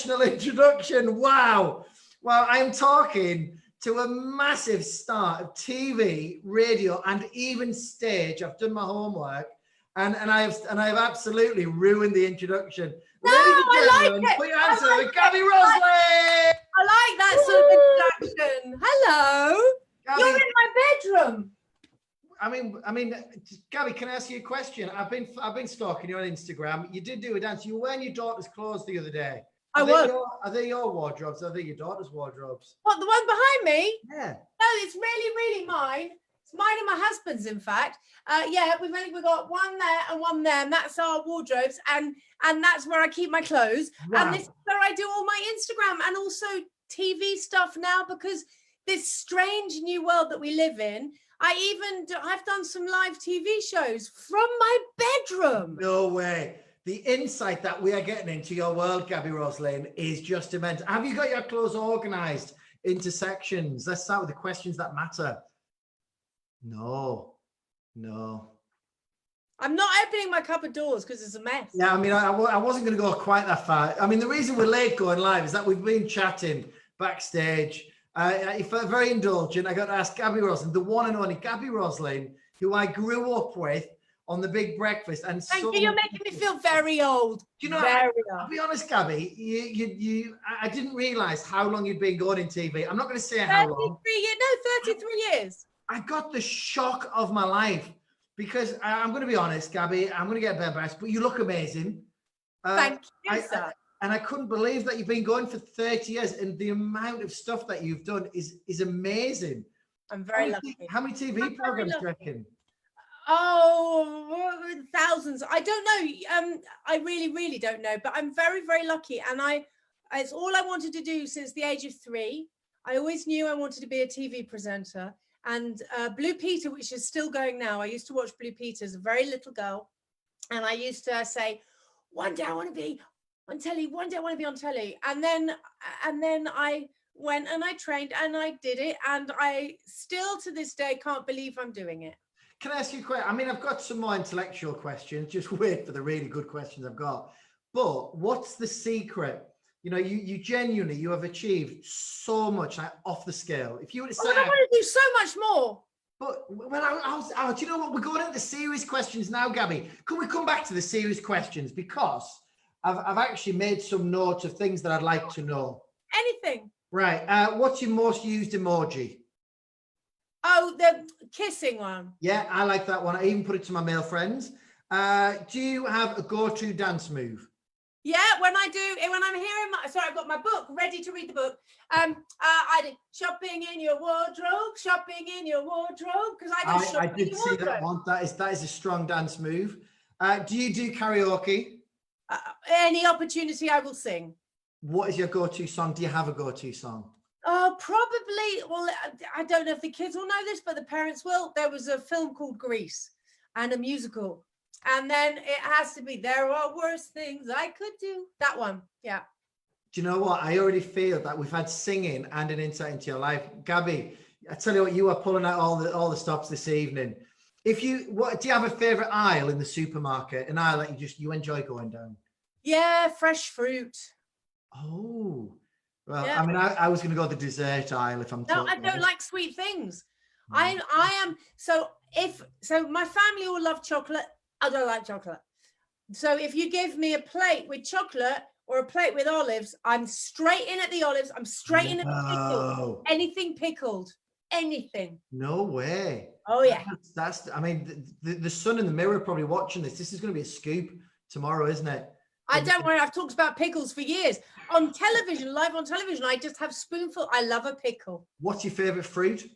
professional introduction. Wow. Well, I'm talking to a massive star of TV, radio, and even stage. I've done my homework, and I've absolutely ruined the introduction. No, Ladies and I gentlemen, like it. put your hands together, Gaby Roslin. I like that sort of introduction. Hello. Gaby, You're in my bedroom. I mean, Gaby, can I ask you a question? I've been stalking you on Instagram. You did do a dance. You were wearing your daughter's clothes the other day. I was. Are they your wardrobes? Are they your daughter's wardrobes? What, the one behind me? Yeah. No, it's really, really mine. It's mine and my husband's, in fact. Yeah, we've got one there and one there, and that's our wardrobes, and that's where I keep my clothes. Wow. And this is where I do all my Instagram and also TV stuff now, because this strange new world that we live in. I've done some live TV shows from my bedroom. No way. The insight that we are getting into your world, Gaby Roslin, is just immense. Have you got your clothes organized into sections? Let's start with the questions that matter. No. I'm not opening my cupboard doors because it's a mess. Yeah, I mean, I wasn't going to go quite that far. I mean, the reason we're late going live is that we've been chatting backstage. I felt very indulgent. I got to ask Gaby Roslin, the one and only Gaby Roslin, who I grew up with on The Big Breakfast. And thank you. You're making me feel very old. Do you know, I'll be honest, Gaby, I didn't realize how long you'd been going in TV. I'm not going to say how long. 33 years. I got the shock of my life because I'm going to be honest, Gaby, I'm going to get bare best, but you look amazing. Thank you, sir. And I couldn't believe that you've been going for 30 years, and the amount of stuff that you've done is amazing. I'm very lucky. How many TV programs do you reckon? Oh, thousands. I don't know. I really, really don't know, but I'm very, very lucky. And it's all I wanted to do since the age of 3. I always knew I wanted to be a TV presenter. And Blue Peter, which is still going now. I used to watch Blue Peter as a very little girl. And I used to say, one day I want to be on telly, one day I want to be on telly. And then I went and I trained and I did it. And I still to this day can't believe I'm doing it. Can I ask you a question? I mean, I've got some more intellectual questions. Just wait for the really good questions I've got. But what's the secret? You know, you genuinely, you have achieved so much off the scale. If you were to say, I want to do so much more. But well, do you know what? We're going into the serious questions now, Gaby. Can we come back to the serious questions? Because I've actually made some notes of things that I'd like to know. Anything. Right. What's your most used emoji? Oh, the kissing one. Yeah, I like that one. I even put it to my male friends. Do you have a go-to dance move? Yeah, when I'm hearing sorry, I've got my book ready to read the book. I did shopping in your wardrobe, because I did see that one. That is a strong dance move. Do you do karaoke? Any opportunity I will sing. What is your go-to song? Do you have a go-to song? Oh, probably. Well, I don't know if the kids will know this, but the parents will. There was a film called Grease and a musical. And then it has to be There Are Worse Things I Could Do. That one. Yeah. Do you know what? I already feel that we've had singing and an insight into your life. Gaby, I tell you what, you are pulling out all the stops this evening. Do you have a favorite aisle in the supermarket? An aisle that you enjoy going down? Yeah, fresh fruit. Oh, well, yeah. I mean, I was going to go the dessert aisle if I'm No, I don't like sweet things. I am so my family all love chocolate. I don't like chocolate. So if you give me a plate with chocolate or a plate with olives, I'm straight in at the olives. I'm straight in at the pickle. Anything pickled. Anything. No way. Oh yeah. That's I mean, the sun and the mirror are probably watching this. This is going to be a scoop tomorrow, isn't it? I don't worry. I've talked about pickles for years. On television, live on television, I just have spoonful. I love a pickle. What's your favorite fruit?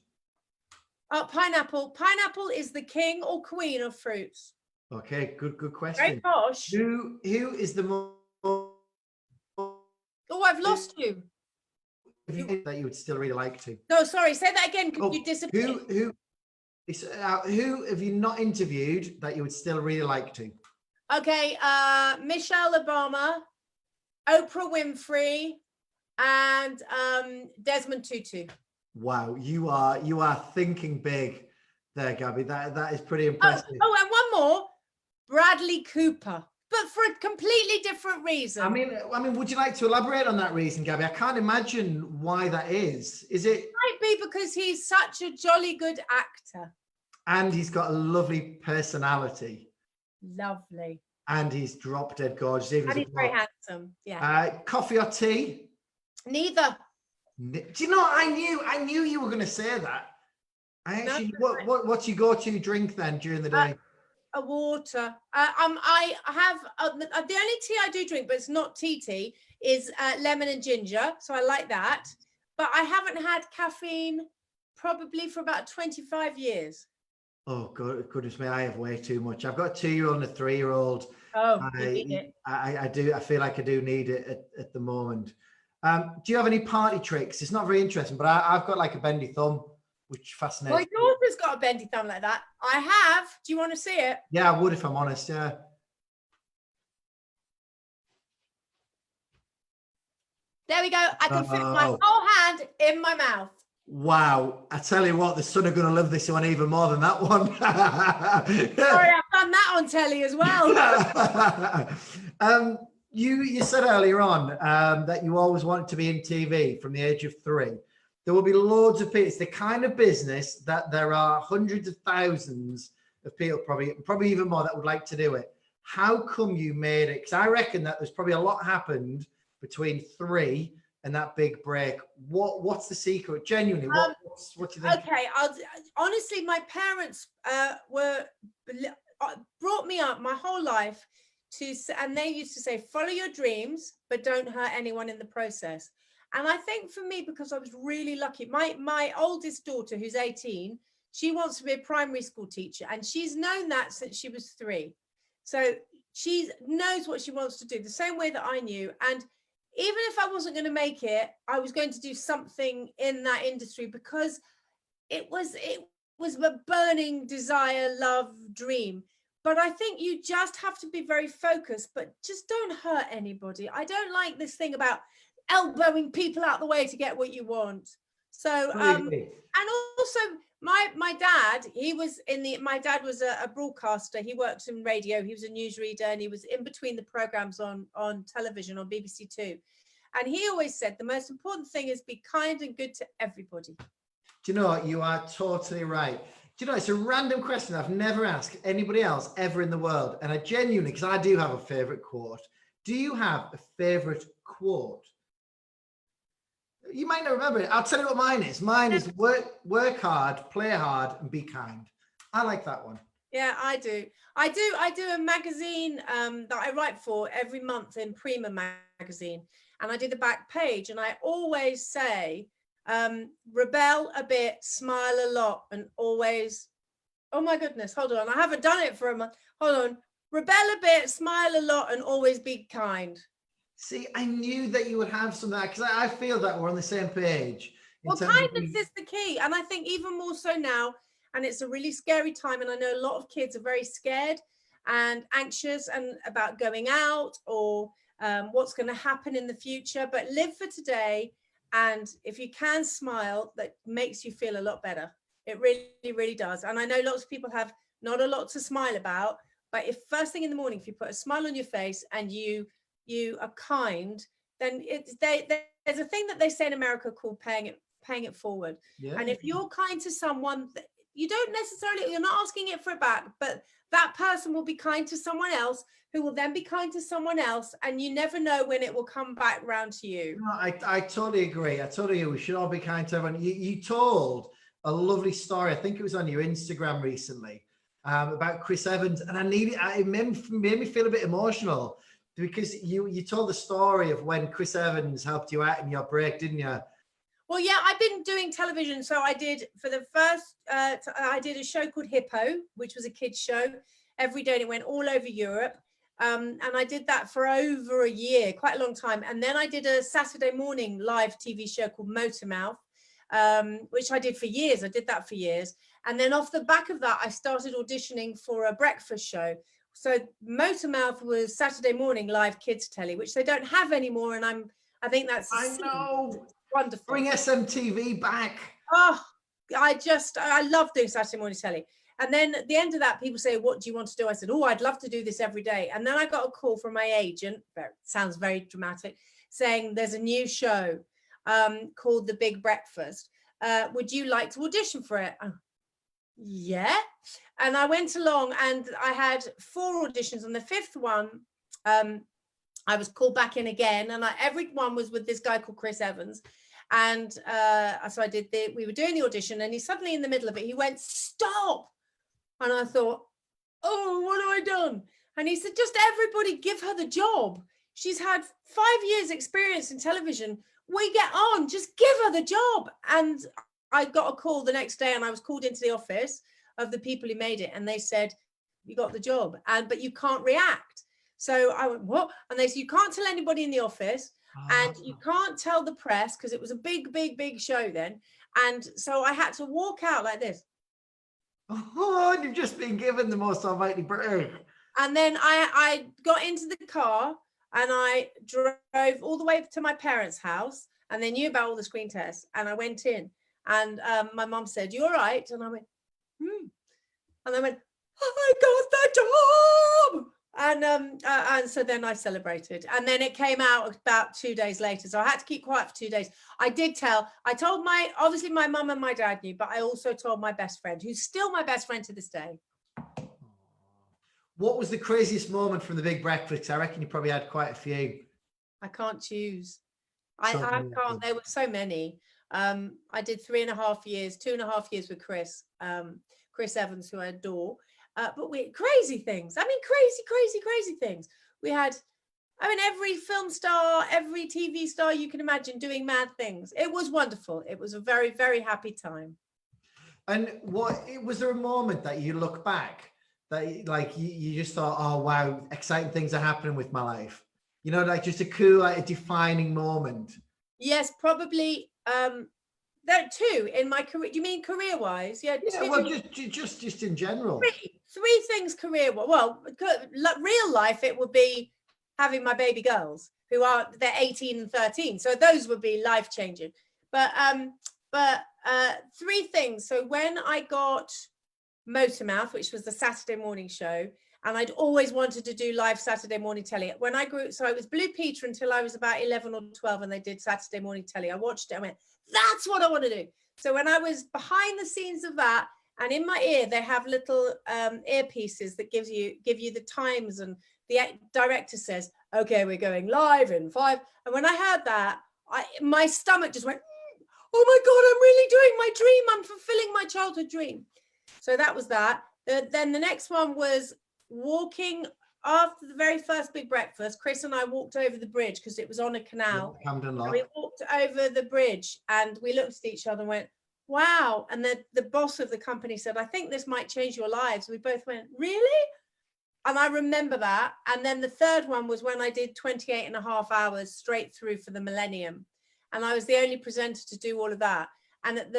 Pineapple. Pineapple is the king or queen of fruits. Okay, good question. Very posh. Who is the most... Oh, I've lost you. That you would still really like to. No, sorry. Say that again because you disappeared. Who have you not interviewed that you would still really like to? Okay, Michelle Obama, Oprah Winfrey, and Desmond Tutu. Wow, you are thinking big there, Gaby. That is pretty impressive. Oh, and one more, Bradley Cooper. but for a completely different reason. I mean, would you like to elaborate on that reason, Gabby? I can't imagine why that is. Is it? It might be because he's such a jolly good actor. And he's got a lovely personality. Lovely. And he's drop dead gorgeous. Even And he's very handsome. Yeah. Coffee or tea? Neither. Do you know? I knew you were going to say that. What's your go-to drink then during the day? A water. I have the only tea I do drink, but it's not tea, is lemon and ginger. So I like that. But I haven't had caffeine probably for about 25 years. Oh, goodness me, I have way too much. I've got a 2-year-old and a 3-year-old. Oh, you need it. I do. I feel like I do need it at the moment. Do you have any party tricks? It's not very interesting, but I've got like a bendy thumb, which fascinates My me. daughter's got a bendy thumb like that. I have. Do you want to see it? Yeah, I would if I'm honest, yeah. There we go. I can fit my whole hand in my mouth. Wow. I tell you what, the Sun are going to love this one even more than that one. Sorry, I've done that on telly as well. You said earlier on that you always wanted to be in TV from the age of 3. There will be loads of people. It's the kind of business that there are hundreds of thousands of people, probably even more, that would like to do it. How come you made it? Because I reckon that there's probably a lot happened between 3 and that big break. What's the secret? Genuinely, what do you think? Okay, honestly, my parents brought me up my whole life and they used to say, follow your dreams, but don't hurt anyone in the process. And I think for me, because I was really lucky, my oldest daughter, who's 18, she wants to be a primary school teacher, and she's known that since she was 3. So she knows what she wants to do, the same way that I knew. And even if I wasn't going to make it, I was going to do something in that industry, because it was a burning desire, love, dream. But I think you just have to be very focused, but just don't hurt anybody. I don't like this thing about elbowing people out the way to get what you want. So and also my dad, my dad was a broadcaster. He worked in radio, he was a newsreader, and he was in between the programs on television on BBC 2. And he always said the most important thing is be kind and good to everybody. Do you know what? You are totally right. Do you know, it's a random question I've never asked anybody else ever in the world. And I genuinely, because I do have a favorite quote. Do you have a favorite quote? You might not remember it. I'll tell you what mine is. Mine is work hard, play hard, and be kind. I like that one. Yeah, I do. I do a magazine that I write for every month in Prima magazine. And I do the back page. And I always say, rebel a bit, smile a lot, and always, oh my goodness, hold on. I haven't done it for a month. Hold on. Rebel a bit, smile a lot, and always be kind. See, I knew that you would have some of that, because I feel that we're on the same page. Well, kindness is the key. And I think even more so now, and it's a really scary time. And I know a lot of kids are very scared and anxious and about going out or what's going to happen in the future. But live for today. And if you can smile, that makes you feel a lot better. It really, really does. And I know lots of people have not a lot to smile about. But if first thing in the morning, if you put a smile on your face and you are kind, then there's a thing that they say in America called paying it forward. Yeah. And if you're kind to someone, you're not asking it for it back, but that person will be kind to someone else, who will then be kind to someone else, and you never know when it will come back round to you. No, I totally agree. We should all be kind to everyone. You told a lovely story, I think it was on your Instagram recently, about Chris Evans, and it made me feel a bit emotional, because you told the story of when Chris Evans helped you out in your break, didn't you? Well, yeah, I've been doing television. So I did, for the first, I did a show called Hippo, which was a kids show every day, and it went all over Europe. And I did that for over a year, quite a long time. And then I did a Saturday morning live TV show called Motormouth, which I did for years. I did that for years. And then off the back of that, I started auditioning for a breakfast show. So Motormouth was Saturday morning live kids telly, which they don't have anymore. And I think that's wonderful. Bring SMTV back. Oh, I love doing Saturday morning telly. And then at the end of that, people say, what do you want to do? I said, oh, I'd love to do this every day. And then I got a call from my agent, sounds very dramatic, saying there's a new show called The Big Breakfast. Would you like to audition for it? Yeah. And I went along and I had 4 auditions. On the 5th one, I was called back in again, and every one was with this guy called Chris Evans. And so I did we were doing the audition, and he suddenly in the middle of it, he went, stop. And I thought, oh, what have I done? And he said, just everybody give her the job. She's had 5 years experience in television. We get on, just give her the job. And I got a call the next day, and I was called into the office of the people who made it. And they said, you got the job, but you can't react. So I went, what? And they said, you can't tell anybody in the office, and you can't tell the press, because it was a big, big, big show then. And so I had to walk out like this. Oh, you've just been given the most almighty break. And then I got into the car and I drove all the way to my parents' house, and they knew about all the screen tests. And I went in, and my mum said, you all right? And I went, And I went, I got the job. And so then I celebrated, and then it came out about 2 days later. So I had to keep quiet for 2 days. I told obviously my mum and my dad knew, but I also told my best friend, who's still my best friend to this day. What was the craziest moment from The Big Breakfast? I reckon you probably had quite a few. I can't choose. I can't. There were so many. I did 3.5 years, 2.5 years with Chris Evans, who I adore. But crazy things. I mean, crazy things. We had, every film star, every TV star you can imagine doing mad things. It was wonderful. It was a very, very happy time. And was there a moment that you look back that like you just thought, oh wow, exciting things are happening with my life? You know, like just a cool, like a defining moment. Yes, probably. There are 2 in my career. Do you mean career-wise? Yeah. Yeah. 2. Well, just in general. 3 things career-wise. Well, real life, it would be having my baby girls, they're 18 and 13. So those would be life-changing. But 3 things. So when I got Motormouth, which was the Saturday morning show, and I'd always wanted to do live Saturday morning telly. When I grew, so I was Blue Peter until I was about 11 or 12, and they did Saturday morning telly. I watched it. I went, that's what I want to do. So when I was behind the scenes of that, and in my ear, they have little earpieces that give you the times, and the director says, okay, we're going live in 5. And when I heard that, my stomach just went, oh my God, I'm really doing my dream. I'm fulfilling my childhood dream. So that was that. Then the next one was walking after the very first Big Breakfast. Chris and I walked over the bridge because it was on a canal. Camden Lock. We walked over the bridge and we looked at each other and went, wow. And the boss of the company said, I think this might change your lives. We both went, really? And I remember that. And then the third one was when I did 28.5 hours straight through for the Millennium. And I was the only presenter to do all of that. And at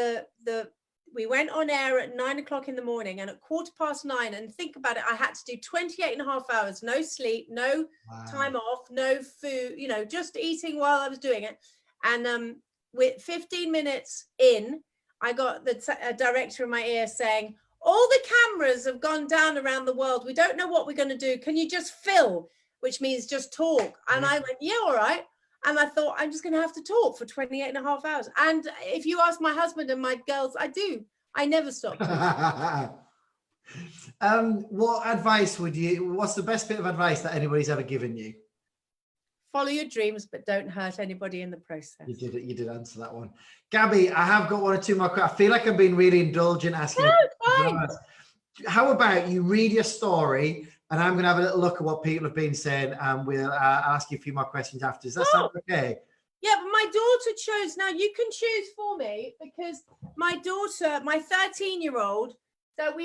we went on air at 9 o'clock in the morning, and at 9:15, and think about it, I had to do 28.5 hours, no sleep, no time off, no food, just eating while I was doing it. And with 15 minutes in, I got the director in my ear saying, all the cameras have gone down around the world. We don't know what we're going to do. Can you just fill? Which means just talk. And I went, yeah, all right. And I thought, I'm just going to have to talk for 28.5 hours. And if you ask my husband and my girls, I do. I never stop. What advice what's the best bit of advice that anybody's ever given you? Follow your dreams, but don't hurt anybody in the process. You did answer that one. Gabby, I have got 1 or 2 more questions. I feel like I'm being really indulgent asking. No, it's fine. How about you read your story, and I'm going to have a little look at what people have been saying, and we'll ask you a few more questions after. Does that sound okay? Yeah, but my daughter chose. Now you can choose for me, because my daughter, my 13-year-old, so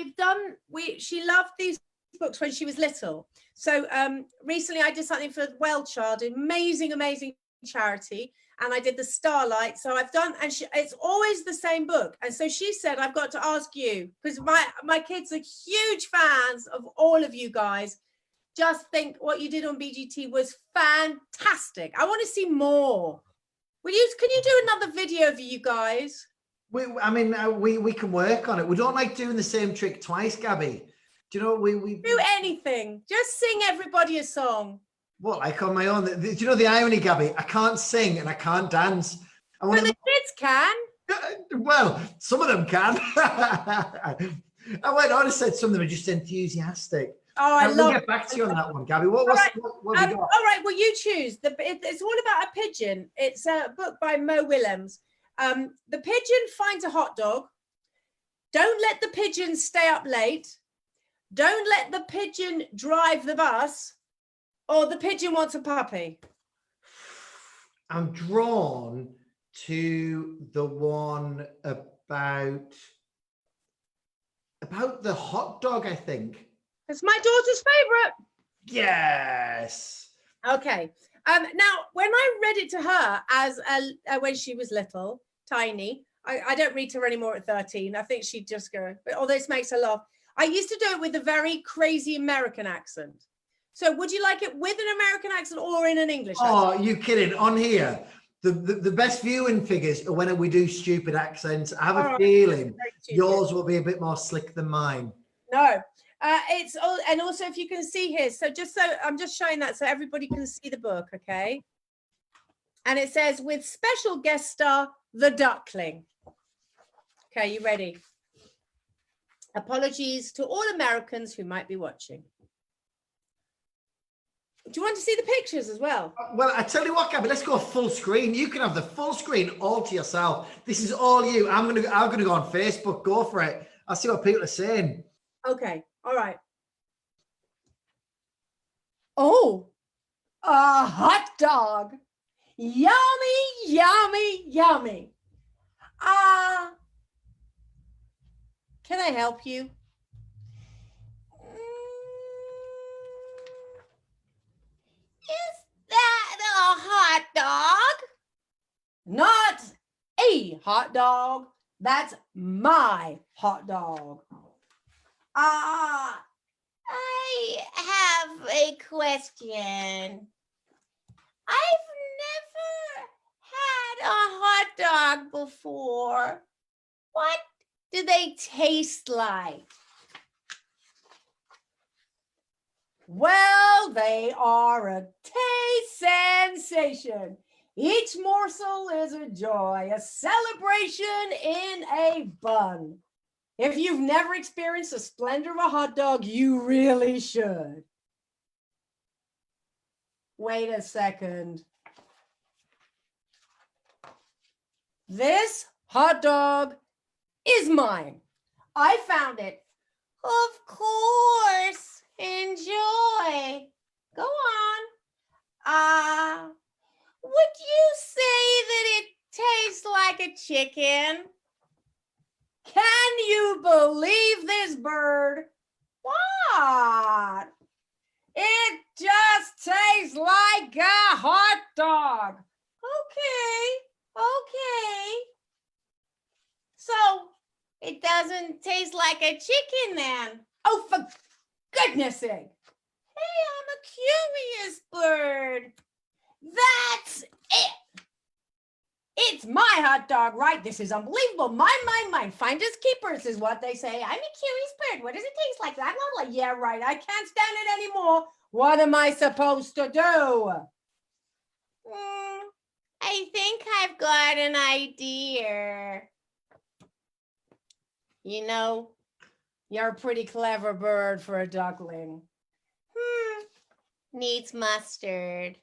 she loved these books when she was little. So recently I did something for Well Child, amazing charity, and I did the Starlight. So I've done, and it's always the same book. And so she said, I've got to ask you, because my kids are huge fans of all of you guys. Just think what you did on BGT was fantastic. I want to see more. Can you do another video of you guys? We can work on it. We don't like doing the same trick twice, Gabby. Do you know we Do anything. Just sing everybody a song. Well, like on my own. Do you know the irony, Gabby? I can't sing and I can't dance. But the kids can. Well, some of them can. I went on and said some of them are just enthusiastic. Oh, I love. We'll get back to you on that one, Gabby. What have we got? All right, well, you choose. It's all about a pigeon. It's a book by Mo Willems. The pigeon finds a hot dog. Don't let the pigeon stay up late. Don't let the pigeon drive the bus. Or the pigeon wants a puppy. I'm drawn to the one about the hot dog, I think. It's my daughter's favorite. Yes. Okay. Now, when I read it to her as when she was little, tiny, I don't read to her anymore at 13. I think she'd just go, but although this makes her laugh. I used to do it with a very crazy American accent. So would you like it with an American accent or in an English accent? Oh, you kidding? On here, the best viewing figures are when we do stupid accents. I have a feeling yours will be a bit more slick than mine. No. It's all, and also if you can see here, so I'm just showing that so everybody can see the book, okay? And it says with special guest star, the Duckling. Okay, you ready? Apologies to all Americans who might be watching. Do you want to see the pictures as well? Well, I tell you what, Gabby, let's go full screen. You can have the full screen all to yourself. This is all you. I'm gonna go on Facebook. Go for it. I'll see what people are saying. Okay. All right. Oh, a hot dog. Yummy, yummy, yummy. Can I help you? Is that a hot dog? Not a hot dog. That's my hot dog. I have a question. I've never had a hot dog before. What do they taste like? Well, they are a taste sensation. Each morsel is a joy, a celebration in a bun. If you've never experienced the splendor of a hot dog, you really should. Wait a second. This hot dog is mine. I found it. Of course. Enjoy. Go on. Would you say that it tastes like a chicken? Can you believe this bird? What? It just tastes like a hot dog. Okay. So it doesn't taste like a chicken then? Oh, for goodness sake. Hey, I'm a curious bird. That's it. It's my hot dog, right? This is unbelievable. Mine. Finders keepers is what they say. I'm a curious bird. What does it taste like? I'm not like, yeah, right. I can't stand it anymore. What am I supposed to do? I think I've got an idea. You know, you're a pretty clever bird for a duckling. Needs mustard.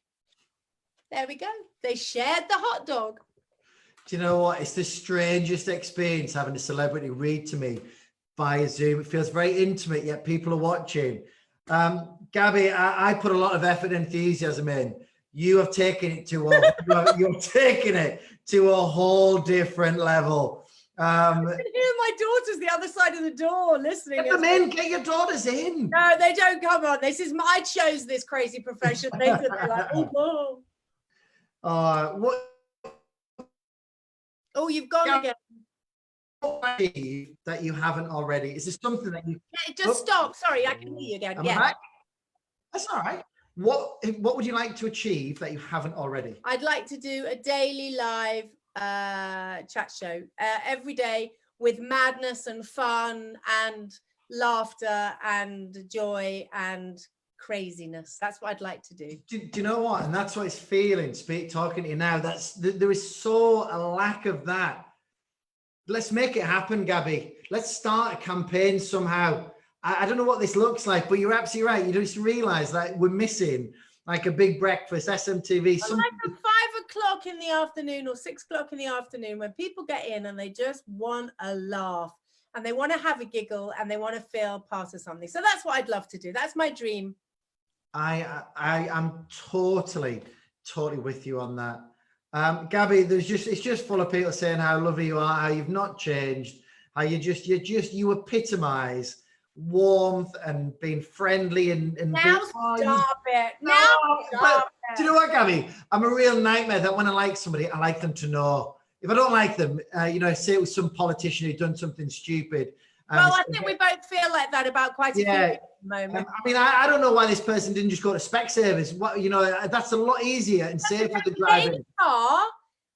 There we go. They shared the hot dog. Do you know what? It's the strangest experience having a celebrity read to me via Zoom. It feels very intimate, yet people are watching. Gabby, I put a lot of effort and enthusiasm in. You have taken it to you're taking it to a whole different level. I can hear my daughters the other side of the door listening. Get them in. Get your daughters in. No, they don't come on. I chose this crazy profession. They could be like, oh. What? Oh, you've gone again. That you haven't already. Is this something that you? Yeah, just stop. Sorry, I can hear you again. Yeah, back? That's all right. What would you like to achieve that you haven't already? I'd like to do a daily live chat show every day with madness and fun and laughter and joy and craziness. That's what I'd like to do. Do you know what? And that's what it's feeling. Talking to you now. There is so a lack of that. Let's make it happen, Gabby. Let's start a campaign somehow. I don't know what this looks like, but you're absolutely right. You just realize that we're missing like a big breakfast, SMTV. Well, like at 5 o'clock in the afternoon or 6 o'clock in the afternoon, when people get in and they just want a laugh and they want to have a giggle and they want to feel part of something. So that's what I'd love to do. That's my dream. I am totally with you on that. Gabby, it's just full of people saying how lovely you are, how you've not changed, how you epitomize warmth and being friendly and now stop it. Now stop it. Do you know what, Gabby? I'm a real nightmare that when I like somebody, I like them to know. If I don't like them, say it was some politician who'd done something stupid. Well, I think we both feel like that about quite a few at the moment. I mean, I don't know why this person didn't just go to Specsavers. That's a lot easier and safer than driving. Get in the car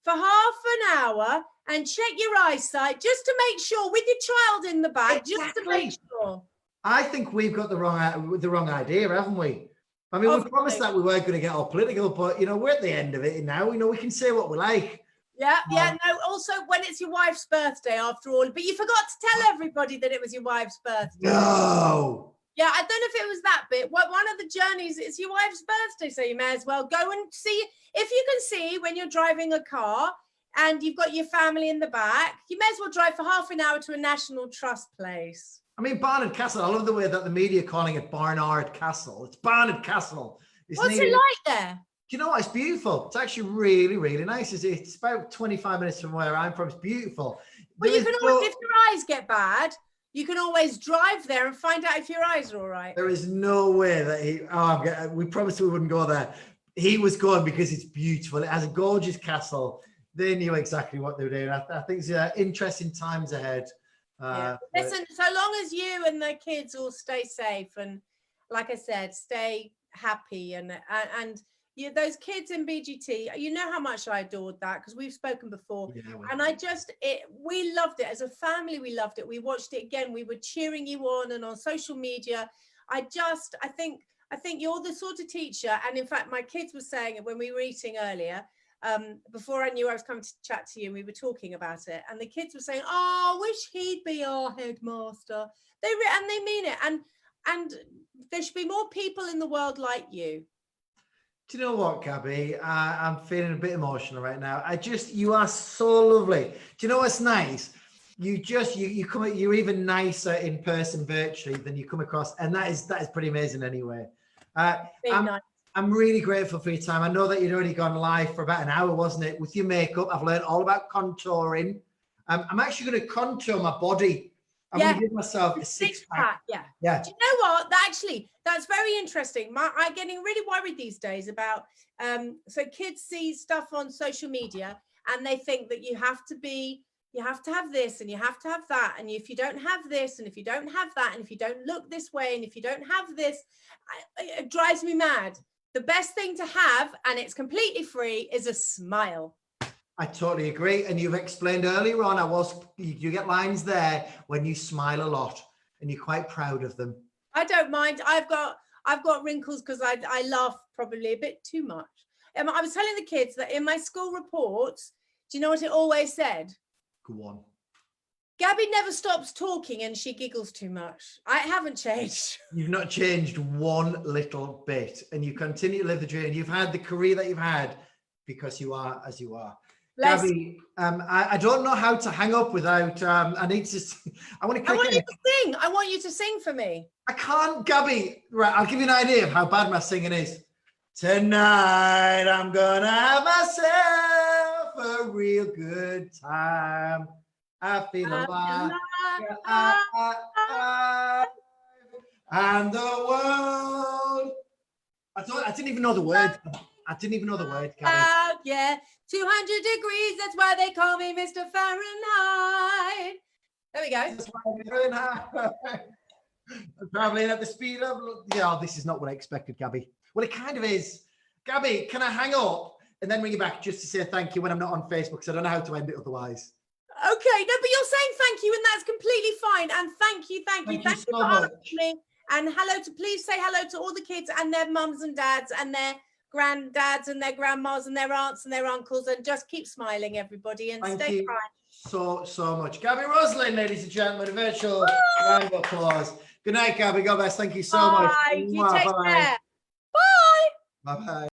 for half an hour and check your eyesight just to make sure, with your child in the back, just to make sure. I think we've got the wrong idea, haven't we? I mean, we promised that we weren't going to get all political, but we're at the end of it now. We can say what we like. Yeah. No, also when it's your wife's birthday after all, but you forgot to tell everybody that it was your wife's birthday. No. Yeah, I don't know if it was that bit. One of the journeys, it's your wife's birthday, so you may as well go and see. If you can see when you're driving a car and you've got your family in the back, you may as well drive for half an hour to a National Trust place. I mean, Barnard Castle, I love the way that the media are calling it Barnard Castle. It's Barnard Castle. What's it like there? Do you know what? It's beautiful. It's actually really, really nice. It's about 25 minutes from where I'm from. It's beautiful. Well, you can always, if your eyes get bad, you can always drive there and find out if your eyes are all right. There is no way that we promised we wouldn't go there. He was going because it's beautiful. It has a gorgeous castle. They knew exactly what they were doing. I think it's interesting times ahead. Listen, so long as you and the kids all stay safe and, like I said, stay happy and those kids in BGT, you know how much I adored that because we've spoken before. And we loved it as a family. We loved it. We watched it again. We were cheering you on and on social media. I think you're the sort of teacher. And in fact, my kids were saying it when we were eating earlier, before I knew I was coming to chat to you, and we were talking about it. And the kids were saying, "Oh, I wish he'd be our headmaster." And they mean it. And there should be more people in the world like you. Do you know what, Gabby? I'm feeling a bit emotional right now. You are so lovely. Do you know what's nice? You're even nicer in person virtually than you come across. And that is pretty amazing anyway. I'm really grateful for your time. I know that you'd already gone live for about an hour, wasn't it? With your makeup, I've learned all about contouring. I'm actually going to contour my body. I'm going to give myself a six-pack. Yeah. Do you know what? That's very interesting. I'm getting really worried these days about, so kids see stuff on social media and they think that you have to have this and you have to have that. And if you don't have this and if you don't have that and if you don't look this way and if you don't have this, it drives me mad. The best thing to have, and it's completely free, is a smile. I totally agree. And you've explained earlier on, you get lines there when you smile a lot and you're quite proud of them. I don't mind. I've got wrinkles because I laugh probably a bit too much. I was telling the kids that in my school reports, do you know what it always said? Go on. Gabby never stops talking and she giggles too much. I haven't changed. You've not changed one little bit and you continue to live the dream. You've had the career that you've had because you are as you are. Gabby, I don't know how to hang up without, I want you to sing. I want you to sing for me. I can't, Gabby. Right, I'll give you an idea of how bad my singing is. Tonight, I'm gonna have myself a real good time. I feel alive. And the world. I didn't even know the word. Gabby. Yeah. 200 degrees, that's why they call me Mr. Fahrenheit. There we go. That's why Fahrenheit. I'm traveling at the speed of... Yeah, this is not what I expected, Gabby. Well, it kind of is. Gabby, can I hang up? and then ring you back just to say thank you when I'm not on Facebook, because I don't know how to end it otherwise. Okay, no, but you're saying thank you, and that's completely fine. And thank you Thank you for so much. asking me. And please say hello to all the kids and their mums and dads and their granddads and their grandmas and their aunts and their uncles, and just keep smiling, everybody, and Thank stay you kind. so much. Gaby Roslin, ladies and gentlemen, a virtual round of applause. Good night, Gaby. God bless. Thank you so much. Bye. You take Bye. care. Bye. Bye-bye.